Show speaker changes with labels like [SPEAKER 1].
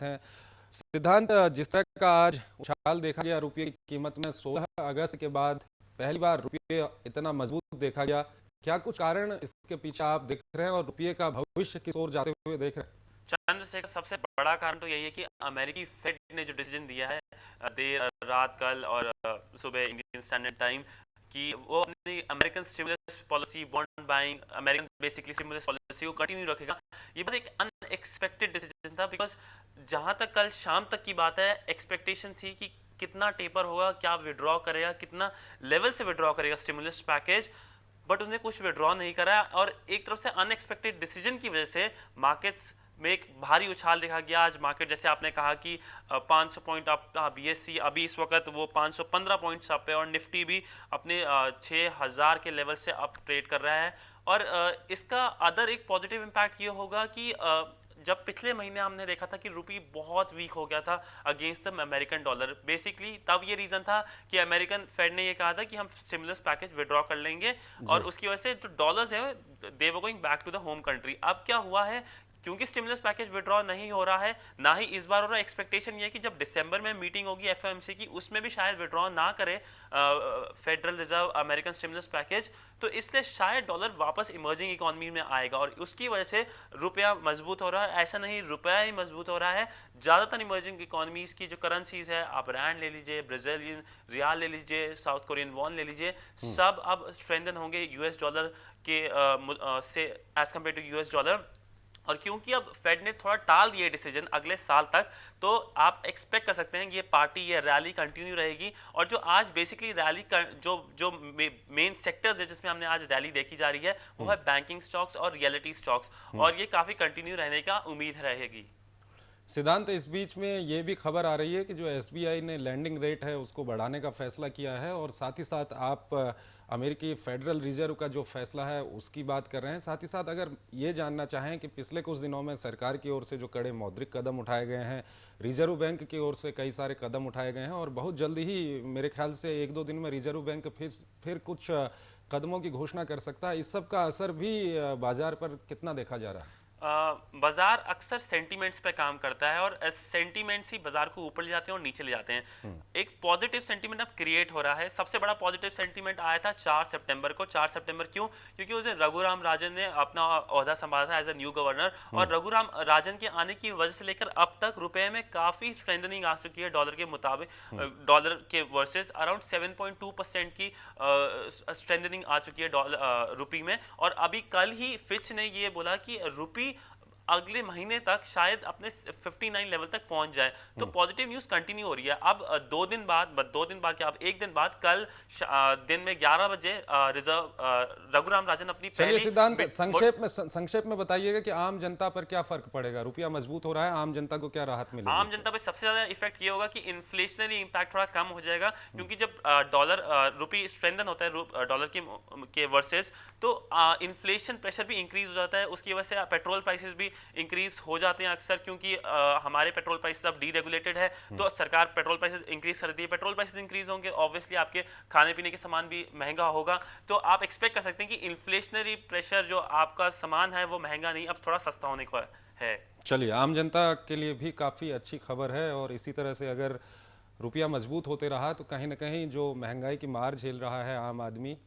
[SPEAKER 1] हैं। सिद्धांत, जिस तरह का आज उछाल देखा गया रुपये की कीमत में 16 अगस्त के बाद पहली बार रुपये इतना मजबूत देखा गया, क्या कुछ कारण इसके पीछे आप देख रहे हैं और रुपये का भविष्य की ओर जाते हुए देख रहे हैं?
[SPEAKER 2] चंद्रशेखर, सबसे बड़ा कारण तो यही है कि अमेरिकी फेड ने जो डिसीजन दिया है देर रात कल और सुबह इंडियन स्टैंडर्ड टाइम कि वो अपनी American stimulus policy, bond buying, American basically stimulus policy को कंटिन्यू रखेगा। ये बहुत एक अनएक्सपेक्टेड डिसीजन था, बिकॉज जहां तक कल शाम तक की बात है, एक्सपेक्टेशन थी कि कितना टेपर होगा, क्या विड्रॉ करेगा, कितना लेवल से विड्रॉ करेगा स्टिमुलस पैकेज, बट उसने कुछ विड्रॉ नहीं करा। और एक तरफ से अनएक्सपेक्टेड डिसीजन की वजह से मार्केट्स में एक भारी उछाल देखा गया। आज मार्केट, जैसे आपने कहा कि 500 पॉइंट अप था, बीएससी अभी इस वक्त वो 515 पॉइंट्स अप है और निफ्टी भी अपने 6000 के लेवल से अप ट्रेड कर रहा है। और इसका अदर एक पॉजिटिव इम्पैक्ट ये होगा कि जब पिछले महीने हमने देखा था कि रुपी बहुत वीक हो गया था against the American dollar, basically तब ये रीजन था कि अमेरिकन फेड ने ये कहा था कि हम स्टिमुलस पैकेज विड्रॉ कर लेंगे और उसकी वजह से जो डॉलर्स है they were going back to the home country. अब क्या हुआ है, क्योंकि स्टिमुलस पैकेज विड्रॉ नहीं हो रहा है, ना ही इस बार हो रहा है, एक्सपेक्टेशन ये है कि जब दिसंबर में मीटिंग होगी एफओएमसी की, उसमें भी शायद विड्रॉ ना करे federal reserve American stimulus package, तो इसलिए शायद डॉलर वापस इमर्जिंग इकोनॉमी में आएगा और उसकी वजह से रुपया मजबूत हो रहा है। ऐसा नहीं रुपया ही मजबूत हो रहा है, ज़्यादातर इमर्जिंग इकोनॉमीज की जो करेंसीज है, आप रैंड ले लीजिए, ब्राजीलियन रियाल ले लीजिए, साउथ कोरियन वॉन ले लीजिए, सब अब स्ट्रेंथन होंगे यूएस डॉलर के से as compare to US dollar. और क्योंकि अब फेड ने थोड़ा टाल दिया डिसीजन अगले साल तक, तो आप एक्सपेक्ट कर सकते हैं कि ये पार्टी, ये रैली कंटिन्यू रहेगी। और जो आज बेसिकली रैली जो जो मेन सेक्टर्स है जिसमें हमने आज रैली देखी जा रही है, वो है बैंकिंग स्टॉक्स और रियलिटी स्टॉक्स, और ये काफी कंटिन्यू रहने का उम्मीद रहेगी।
[SPEAKER 1] सिद्धांत, इस बीच में ये भी खबर आ रही है कि जो एसबीआई ने लैंडिंग रेट है उसको बढ़ाने का फैसला किया है और साथ ही साथ आप अमेरिकी फेडरल रिजर्व का जो फैसला है उसकी बात कर रहे हैं। साथ ही साथ अगर ये जानना चाहें कि पिछले कुछ दिनों में सरकार की ओर से जो कड़े मौद्रिक कदम उठाए गए हैं, रिजर्व बैंक की ओर से कई सारे कदम उठाए गए हैं और बहुत जल्दी ही मेरे ख्याल से 1-2 दिन में रिजर्व बैंक फिर कुछ कदमों की घोषणा कर सकता है, इस सब का असर भी बाजार पर कितना देखा जा रहा है?
[SPEAKER 2] बाजार अक्सर सेंटीमेंट्स पे काम करता है और सेंटीमेंट्स ही बाजार को ऊपर ले जाते हैं और नीचे ले जाते हैं। एक पॉजिटिव सेंटीमेंट अब क्रिएट हो रहा है। सबसे बड़ा पॉजिटिव सेंटीमेंट आया था 4 सितंबर को। 4 सितंबर क्यों? क्योंकि उस दिन रघुराम राजन ने अपना ओहदा संभाला था एज अ न्यू गवर्नर, और रघुराम राजन के आने की वजह से लेकर अब तक रुपए में काफी स्ट्रेंथनिंग आ चुकी है डॉलर के मुताबिक। डॉलर के वर्सेस अराउंड 7.2% की स्ट्रेंथनिंग आ चुकी है डॉलर रुपी में। और अभी कल ही फिच ने ये बोला कि रुपी अगले महीने तक शायद अपने 59 लेवल तक पहुंच जाए। तो पॉजिटिव न्यूज कंटिन्यू हो रही है। अब 2 दिन बाद क्या, अब एक दिन बाद कल दिन में 11 बजे रिजर्व रघुराम राजन अपनी
[SPEAKER 1] चलिए
[SPEAKER 2] पहली
[SPEAKER 1] सिद्धांत, संक्षेप में बताइएगा कि आम जनता पर क्या फर्क पड़ेगा, रुपया मजबूत हो रहा है, आम जनता को क्या राहत मिलेगी
[SPEAKER 2] आम
[SPEAKER 1] इससे?
[SPEAKER 2] जनता पे सबसे ज्यादा इफेक्ट ये होगा कि इन्फ्लेशनरी इम्पैक्ट थोड़ा कम हो जाएगा, क्योंकि जब डॉलर रुपी स्ट्रेंथन होता है डॉलर के वर्सेस, तो इन्फ्लेशन प्रेशर भी इंक्रीज हो जाता है। उसकी वजह से पेट्रोल प्राइसेस भी इंक्रीज हो जाते हैं अक्सर, क्योंकि हमारे पेट्रोल प्राइसेस अब डीरेगुलेटेड है, तो सरकार पेट्रोल प्राइसेस इंक्रीज करती है। पेट्रोल प्राइसेस इंक्रीज होंगे, ऑब्वियसली आपके खाने पीने के सामान भी महंगा होगा। तो आप एक्सपेक्ट कर सकते हैं कि इन्फ्लेशनरी प्रेशर, जो आपका सामान है वो महंगा नहीं, अब थोड़ा सस्ता होने का है।
[SPEAKER 1] चलिए, आम जनता के लिए भी काफ़ी अच्छी खबर है और इसी तरह से अगर रुपया मजबूत होते रहा तो कहीं ना कहीं जो महंगाई की मार झेल रहा है आम आदमी,